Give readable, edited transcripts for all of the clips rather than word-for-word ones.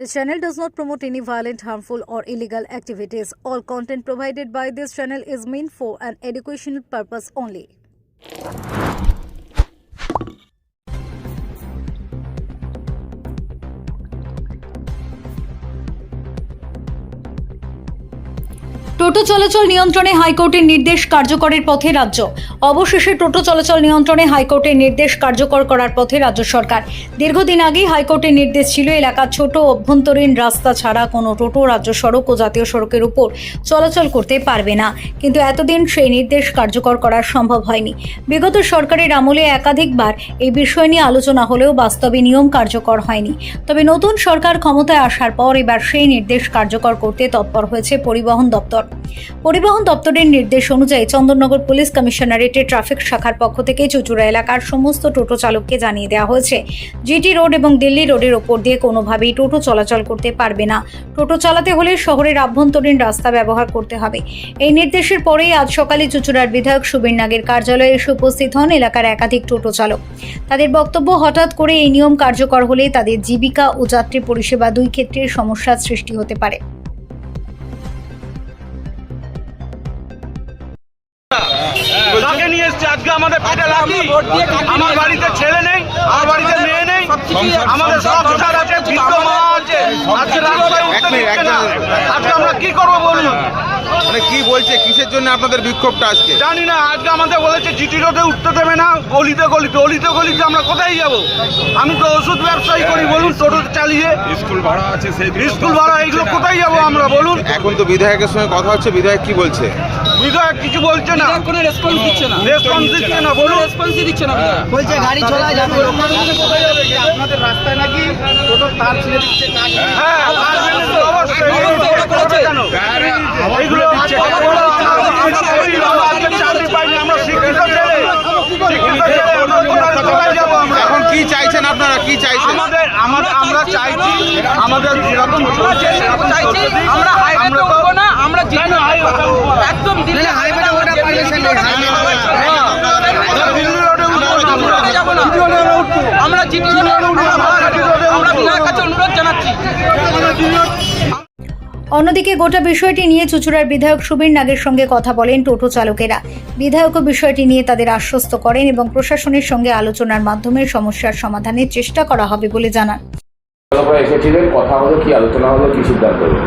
This channel does not promote any violent, harmful, or illegal activities. All content provided by this channel is meant for an educational purpose only. টোটো চলাচল নিয়ন্ত্রণে হাইকোর্টের নির্দেশ কার্যকরের পথে রাজ্য। অবশেষে টোটো চলাচল নিয়ন্ত্রণে হাইকোর্টের নির্দেশ কার্যকর করার পথে রাজ্য সরকার। দীর্ঘদিন আগেই হাইকোর্টের নির্দেশ ছিল এলাকার ছোট অভ্যন্তরীণ রাস্তা ছাড়া কোনো টোটো রাজ্য সড়ক ও জাতীয় সড়কের উপর চলাচল করতে পারবে না, কিন্তু এতদিন সেই নির্দেশ কার্যকর করা সম্ভব হয়নি। বিগত সরকারের আমলে একাধিকবার এই বিষয় নিয়ে আলোচনা হলেও বাস্তবে নিয়ম কার্যকর হয়নি। তবে নতুন সরকার ক্ষমতায় আসার পর এবার সেই নির্দেশ কার্যকর করতে তৎপর হয়েছে পরিবহন দপ্তর। পরিবহন দপ্তরের নির্দেশ অনুযায়ী চন্দননগর পুলিশ কমিশনারেটের ট্রাফিক শাখার পক্ষ থেকে চুচুড়া এলাকার সমস্ত টোটো চালককে জানিয়ে দেওয়া হয়েছে, জিটি রোড এবং দিল্লি রোডের ওপর দিয়ে কোনোভাবেই টোটো চলাচল করতে পারবে না। টোটো চালাতে হলে শহরের আভ্যন্তরীণ রাস্তা ব্যবহার করতে হবে। এই নির্দেশের পরেই আজ সকালে চুচুড়ার বিধায়ক সুবীর নাগের কার্যালয়ে এসে উপস্থিত হন এলাকার একাধিক টোটো চালক। তাদের বক্তব্য, হঠাৎ করে এই নিয়ম কার্যকর হলে তাদের জীবিকা ও যাত্রী পরিষেবা দুই ক্ষেত্রে সমস্যার সৃষ্টি হতে পারে। কাকে নিয়ে এসছে আজকে আমাদের পেটে লাগি? আমার বাড়িতে ছেলে নেই, আমার বাড়িতে মেয়ে নেই, আমাদের সংসার আছে, বৃদ্ধ মা আছে, আজকে রাস্তায় উঠতে দিচ্ছে না। আজকে আমরা কি করবো বলুন? মানে কি বলছে, কিসের জন্য আপনাদের বিক্ষোভটা আজকে? জানি না। আজকে আমাদের বলেছে জিটি রোডে উঠতে দেবে না, গলিতে গলিতে অলিতে গলিতে আমরা কোথায় যাব? আমি তো ওষুধ ব্যবসায়ী করি, বলুন, টোটো চালিয়ে স্কুল ভাড়া আছে, সেই স্কুল ভাড়া, এইগুলো কোথায় যাবো আমরা বলুন? এখন তো বিধায়কের সঙ্গে কথা হচ্ছে, বিধায়ক কি বলছে? বিধায়ক কিছু বলছে না, কোনো রেসপন্স দিচ্ছে না, রেসপন্স দিচ্ছে না, বলুন। রেসপন্সই দিচ্ছে না। বলছে গাড়ি চলা যাবে। আপনাদের রাস্তায় নাকি টোটো তার ছিঁড়ে দিচ্ছে। হ্যাঁ, অবশ্যই কেন এইগুলো চাকরি পাইনি, আমরা শিক্ষিত ছেলে, এখন কি চাইছেন আপনারা, কি চাইছেন? আমরা চাইছি আমাদের আমরা হাইওয়েতে উঠবো না, আমরা একদম দিল্লি হাইওয়েটা ওটা পারমিশন নেই। দিল্লি রোডে যাবো না, আমরা জিটি রোডে আমরা বিধায়কের কাছে অনুরোধ জানাচ্ছি। অন্যদিকে গোটা বিষয়টি নিয়ে চুচুড়ার বিধায়ক সুবীর নাগের সঙ্গে কথা বলেন টোটো চালকেরা। বিধায়কও বিষয়টি নিয়ে তাদের আশ্বস্ত করেন এবং প্রশাসনের সঙ্গে আলোচনার মাধ্যমে সমস্যার সমাধানের চেষ্টা করা হবে বলে জানান। এসেছিলেন, কথা হলো, কি আলোচনা হলো, কি সিদ্ধান্ত হলো?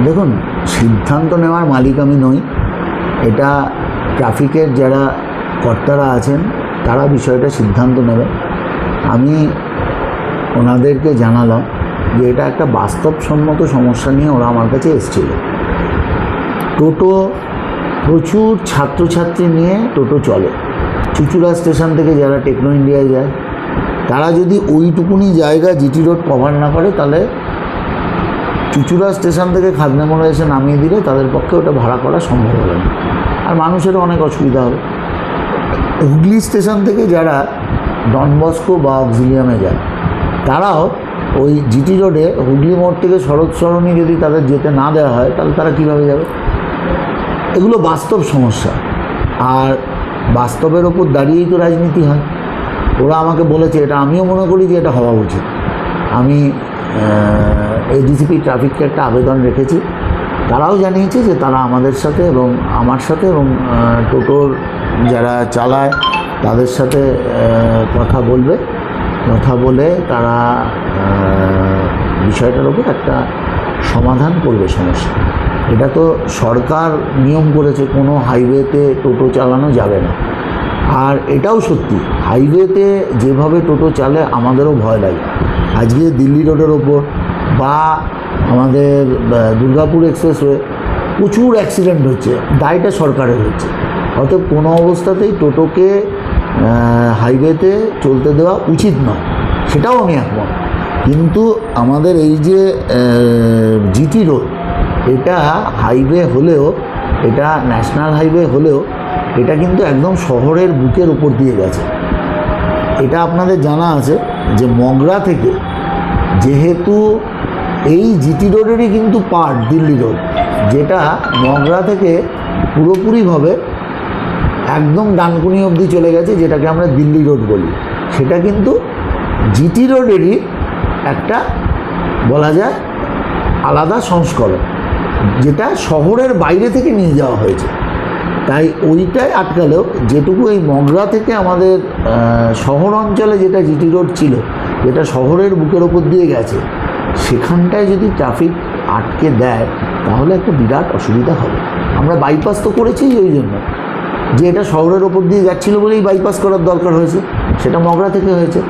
দেখুন, সিদ্ধান্ত নেওয়ার মালিক আমি নই। এটা ট্রাফিকের যারা কর্তারা আছেন তারা বিষয়টা সিদ্ধান্ত নেবেন। আমি ওনাদেরকে জানালাম যে এটা একটা বাস্তবসম্মত সমস্যা নিয়ে ওরা আমার কাছে এসেছিল। টোটো, প্রচুর ছাত্রছাত্রী নিয়ে টোটো চলে। চুচুড়া স্টেশন থেকে যারা টেকনো ইন্ডিয়ায় যায়, তারা যদি ওইটুকুনি জায়গা জিটি রোড কভার না করে, তাহলে চুচুড়া স্টেশন থেকে খাজনামোড়া এসে নামিয়ে দিলে তাদের পক্ষে ওটা ভাড়া করা সম্ভব হবে না, আর মানুষেরও অনেক অসুবিধা হবে। হুগলি স্টেশন থেকে যারা ডনবস্কো বা অক্সিলিয়ামে যায়, তারাও ওই জিটি রোডে হুগলি মোড় থেকে শরৎ সরণি যদি তাদের যেতে না দেওয়া হয়, তাহলে তারা কীভাবে যাবে? এগুলো বাস্তব সমস্যা, আর বাস্তবের ওপর দাঁড়িয়েই তো রাজনীতি হয়। ওরা আমাকে বলেছে, এটা আমিও মনে করি যে এটা হওয়া উচিত। আমি এডিসিপি ট্রাফিককে একটা আবেদন রেখেছি, তারাও জানিয়েছে যে তারা আমাদের সাথে এবং আমার সাথে এবং টোটোর যারা চালায় তাদের সাথে কথা বলবে। কথা বলে তারা বিষয়টার ওপর একটা সমাধান করবে সমস্যা। এটা তো সরকার নিয়ম করেছে, কোনো হাইওয়েতে টোটো চালানো যাবে না। আর এটাও সত্যি, হাইওয়েতে যেভাবে টোটো চালে আমাদেরও ভয় লাগে। আজকে দিল্লি রোডের ওপর বা আমাদের দুর্গাপুর এক্সপ্রেসওয়ে প্রচুর অ্যাক্সিডেন্ট হচ্ছে, দায়টা সরকারের হচ্ছে। অতএব কোনো অবস্থাতেই টোটোকে হাইওয়েতে চলতে দেওয়া উচিত নয়, সেটাও আমি একমত। কিন্তু আমাদের এই যে জিটি রোড, এটা হাইওয়ে হলেও, এটা ন্যাশনাল হাইওয়ে হলেও, এটা কিন্তু একদম শহরের বুকের উপর দিয়ে গেছে। এটা আপনাদের জানা আছে যে মগরা থেকে, যেহেতু এই জিটি রোডেরই কিন্তু পার্ট দিল্লি রোড, যেটা মগরা থেকে পুরোপুরিভাবে একদম ডানকুনি অবধি চলে গেছে, যেটাকে আমরা দিল্লি রোড বলি, সেটা কিন্তু জিটি রোডেরই একটা বলা যায় আলাদা সংস্করণ, যেটা শহরের বাইরে থেকে নিয়ে যাওয়া হয়েছে। তাই ওইটাই আটকালেও যেটুকু এই মগরা থেকে আমাদের শহর অঞ্চলে যেটা জিটি রোড ছিল, যেটা শহরের বুকের ওপর দিয়ে গেছে, সেখানটায় যদি ট্রাফিক আটকে দেয় তাহলে একটা বিরাট অসুবিধা হবে। আমরা বাইপাস তো করেছি ওই জন্য যে এটা শহরের ওপর দিয়ে যাচ্ছিলো বলেই বাইপাস করার দরকার হয়েছে, সেটা মগরা থেকে হয়েছে।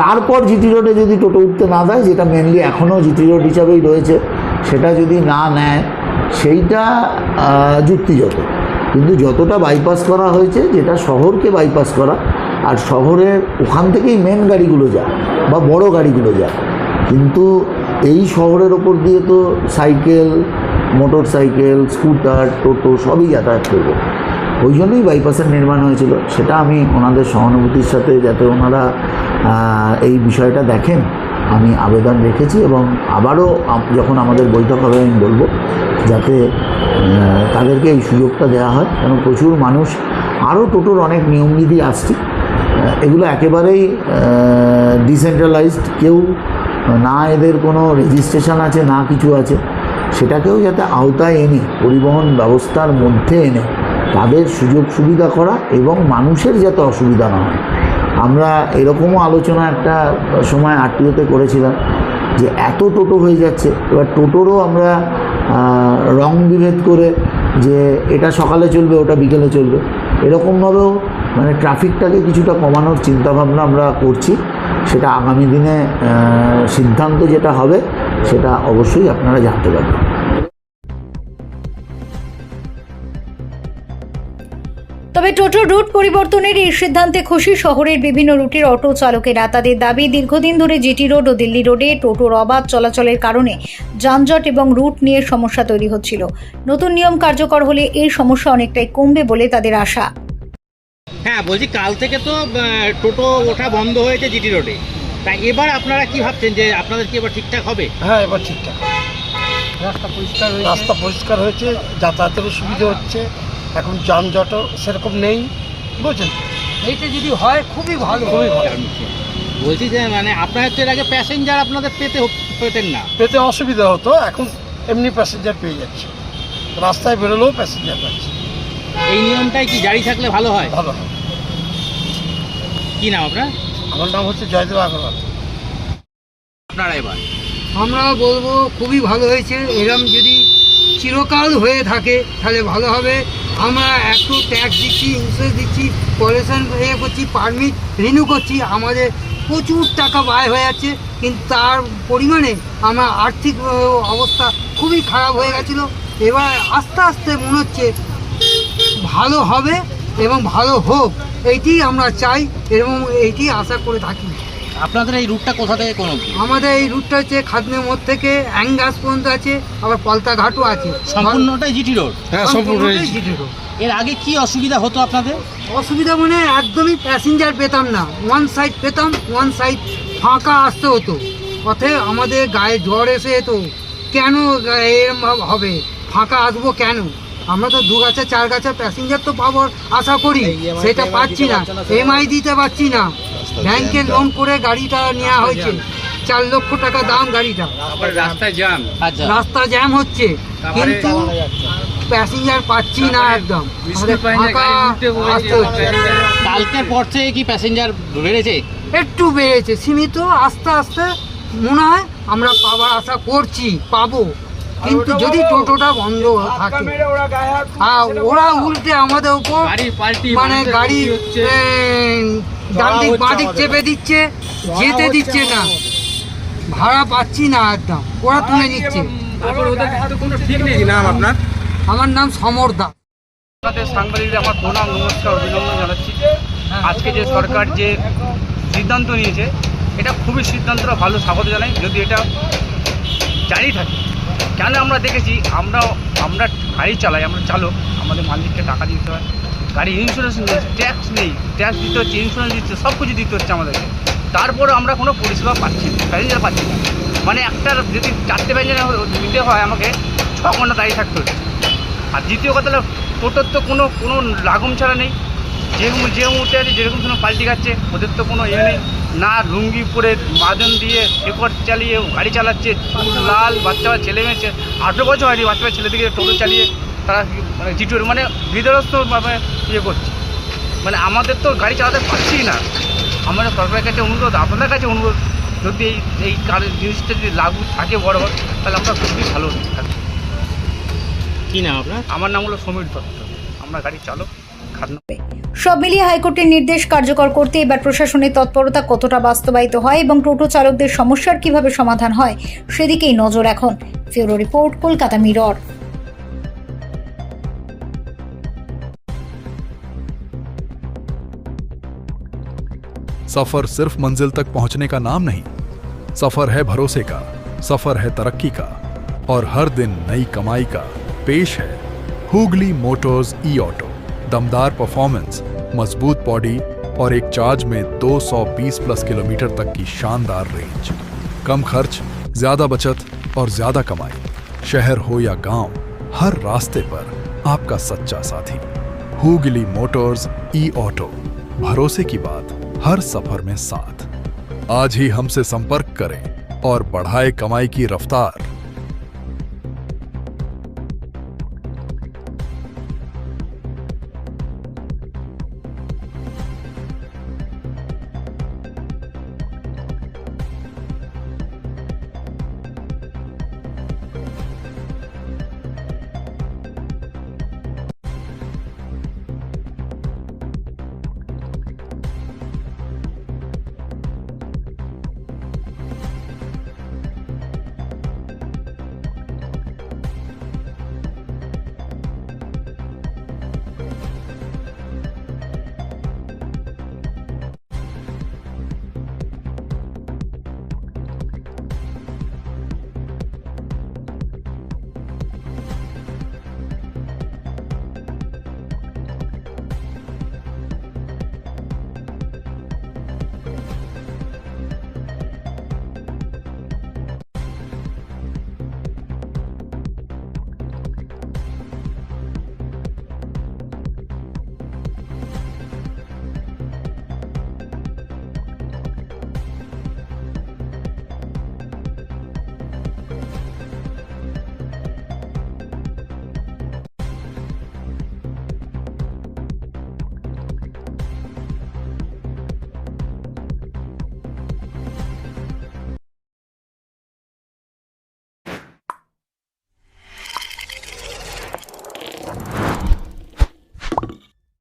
তারপর জিটি রোডে যদি টোটো উঠতে না দেয়, যেটা মেনলি এখনও জিটি রোড হিসাবেই রয়েছে, সেটা যদি না নেয় সেইটা যুক্তিযত। কিন্তু যতটা বাইপাস করা হয়েছে, যেটা শহরকে বাইপাস করা, আর শহরের ওখান থেকেই মেন গাড়িগুলো যায় বা বড় গাড়িগুলো যায়, কিন্তু এই শহরের ওপর দিয়ে তো সাইকেল, মোটর সাইকেল, স্কুটার, টোটো সবই যাতায়াত করবে। ওই জন্যই বাইপাসের নির্মাণ হয়েছিল। সেটা আমি ওনাদের সহানুভূতির সাথে যাতে ওনারা এই বিষয়টা দেখেন আমি আবেদন রেখেছি, এবং আবারও যখন আমাদের বৈঠক হবে আমি বলবো যাতে তাদেরকে এই সুযোগটা দেওয়া হয়। কারণ প্রচুর মানুষ, আরও টোটোর অনেক নিয়মবিধি আসছে, এগুলো একেবারেই ডিসেন্ট্রালাইজড, কেউ না এদের কোনো রেজিস্ট্রেশন আছে না কিছু আছে, সেটাকেও যাতে আওতায় এনে পরিবহন ব্যবস্থার মধ্যে এনে তাদের সুযোগ সুবিধা করা এবং মানুষের যাতে অসুবিধা না হয়। আমরা এরকমও আলোচনা একটা সময় আরটিওতে করেছিলাম যে এত টোটো হয়ে যাচ্ছে, এবার টোটোরও আমরা রং বিভেদ করে যে এটা সকালে চলবে ওটা বিকেলে চলবে, এরকমভাবেও মানে ট্রাফিকটাকে কিছুটা কমানোর চিন্তাভাবনা আমরা করছি। সেটা আগামী দিনে সিদ্ধান্ত যেটা হবে সেটা অবশ্যই আপনারা জানতে পারবেন। তবে টোটোর রুট পরিবর্তনের এই সিদ্ধান্তে খুশি শহরের বিভিন্ন রুটের অটো চালকেরা। তাদের দাবি, দীর্ঘদিন ধরে জিটি রোড ও দিল্লি রোডে টোটোর অবাধ চলাচলের কারণে যানজট এবং রুট নিয়ে সমস্যা তৈরি হচ্ছিল। নতুন নিয়ম কার্যকর হলে এই সমস্যা অনেকটাই কমবে বলে তাদের আশা। হ্যাঁ, বলছি কাল থেকে তো টোটো ওঠা বন্ধ হয়েছে জিটি রোডে, তাই এবার আপনারা কি ভাবছেন যে আপনাদের কি এবার ঠিকঠাক হবে? হ্যাঁ, এবার ঠিকঠাক। রাস্তা পরিষ্কার হয়েছে, যাতায়াতেরও সুবিধা হচ্ছে, এখন যানজটও সেরকম নেই, বুঝছেন? এইটা যদি হয় খুবই ভালো, খুবই ভালো। বলছি যে মানে আপনারা তো এর আগে প্যাসেঞ্জার আপনাদের পেতেন না, পেতে অসুবিধা হতো, এখন এমনি প্যাসেঞ্জার পেয়ে যাচ্ছে, রাস্তায় বেরোলেও প্যাসেঞ্জার পাচ্ছে। এই নিয়মটাই কি জারি থাকলে ভালো হয়? ভালো হয়। কি নাম আপনার? আমার নাম হচ্ছে জয়দেব আগরওয়াল। আপনারা এবার আমরা বলবো খুবই ভালো হয়েছে। এরম যদি চিরকাল হয়ে থাকে তাহলে ভালো হবে। আমরা একটু ট্যাক্স দিচ্ছি, ইন্স্যুরেন্স দিচ্ছি, পলিউশন করছি, পারমিট রিনিউ করছি, আমাদের প্রচুর টাকা ব্যয় হয়ে যাচ্ছে, কিন্তু তার পরিমাণে আমার আর্থিক অবস্থা খুবই খারাপ হয়ে গেছিলো। এবার আস্তে আস্তে মনে হচ্ছে ভালো হবে এবং ভালো হোক, এইটি আমরা চাই এবং এইটি আশা করে থাকি। আপনাদের এই রুটটা কোথা থেকে কোন অবধি? আমাদের এই রুটটা হচ্ছে খাদনের মোড় থেকে অ্যাঙ্গাস পর্যন্ত আছে, আবার পলতা ঘাটও আছে। সম্পূর্ণটাই জিটি রোড? হ্যাঁ, সম্পূর্ণটাই জিটি রোড। এর আগে কি অসুবিধা হতো আপনাদের? অসুবিধা মানে একদমই প্যাসেঞ্জার পেতাম না, ওয়ান সাইড পেতাম, ওয়ান সাইড ফাঁকা আসতে হতো। অতএব আমাদের গায়ে জ্বর এসে যেত, কেন এরম হবে, ফাঁকা আসবো কেন? আমরা তো 2 গাছা 4 গাছা প্যাসেঞ্জার তো পাবো আশা করি, সেটা পাচ্ছি না, এমআই দিতে পারছি না। ব্যাংকে লোন করে গাড়িটা নেওয়া হয়েছে, 4 লক্ষ টাকা দাম গাড়িটা। রাস্তা জ্যাম হচ্ছে, কিন্তু প্যাসেঞ্জার পাচ্ছি না, একদম ফাঁকা আসতে হচ্ছে। কালকের পর থেকে কি প্যাসেঞ্জার বেড়েছে? একটু বেড়েছে, সীমিত, আস্তে আস্তে মনে হয় আমরা পাবার আশা করছি, পাবো। কিন্তু যদি টোটোটা বন্ধ থাকে আর ওরা উল্টে আমাদের উপর মানে গাড়ি ডান দিক বাঁ দিক চেপে দিচ্ছে, যেতে দিচ্ছে না, ভাড়া পাচ্ছি না, একদম ওরা তুলে নিচ্ছে। নাম আপনার? আমার নাম সমর দা। আপনাদের সাংবাদিকদের আমার প্রণাম, নমস্কার, অভিনন্দন জানাচ্ছি। আজকে যে সরকার যে সিদ্ধান্ত নিয়েছে, এটা খুবই সিদ্ধান্তটা ভালো, স্বাগত জানাই। যদি এটা জারি থাকে, কেন আমরা দেখেছি আমরা গাড়ি চালাই, আমরা চালক, আমাদের মালিককে টাকা দিতে হয়, গাড়ি ইন্স্যুরেন্স নেই, ট্যাক্স নেই, ট্যাক্স দিতে হচ্ছে, ইন্স্যুরেন্স দিচ্ছে, সব কিছু দিতে হচ্ছে আমাদেরকে। তারপরে আমরা কোনো পরিষেবা পাচ্ছি না, প্যাসেঞ্জার পাচ্ছি না। মানে একটা যদি 4টে প্যাসেঞ্জার দিতে হয়, আমাকে 6 ঘন্টা দাঁড়িয়ে থাকতে হচ্ছে। আর দ্বিতীয় কথা হলো টোটোর তো কোনো লাগম ছাড়া নেই, যে মুহূর্তে আছে যেরকম কোনো পাল্টি খাচ্ছে, ওদের তো কোনো নেই। না লুঙ্গি পরে বাজন দিয়ে রেকর্ড চালিয়ে গাড়ি চালাচ্ছে, লাল বাচ্চা ছেলে মেয়ে 18 বছর হয়নি বাচ্চা ছেলেদিকে টোটো চালিয়ে তারা মানে জিটুর মানে বিধ্বস্তভাবে ইয়ে করছে। মানে আমাদের তো গাড়ি চালাতে পারছি না। আমরা সরকারের কাছে অনুরোধ, আপনাদের কাছে অনুরোধ, যদি এই জিনিসটা যদি লাগু থাকে বড় তাহলে আমরা খুবই ভালো থাকবো। কি নাম আপনার? আমার নাম হলো সমীর দত্ত, আমরা গাড়ি চালক খাদ্য। সব মিলিয়ে হাইকোর্টের নির্দেশ কার্যকর করতে এবার প্রশাসনের তৎপরতা কতটা বাস্তবায়িত হয় এবং টোটো চালকদের সমস্যার কিভাবে সমাধান হয় সেদিকেই নজর এখন। ফিউরো রিপোর্ট, কলকাতা মিরর। सफर सिर्फ मंजिल तक पहुंचने का नाम नहीं, सफर है भरोसे का, सफर है तरक्की का, और हर दिन नई कमाई का। पेश है हुगली मोटर्स ई ऑटो। दमदार परफॉर्मेंस, मजबूत बॉडी और एक चार्ज में 220 प्लस किलोमीटर तक की शानदार रेंज। कम खर्च, ज्यादा बचत और ज्यादा कमाई। शहर हो या गांव, हर रास्ते पर आपका सच्चा साथी। हुगली मोटर्स ई ऑटो, भरोसे की बात हर सफर में साथ। आज ही हमसे संपर्क करें और बढ़ाए कमाई की रफ्तार।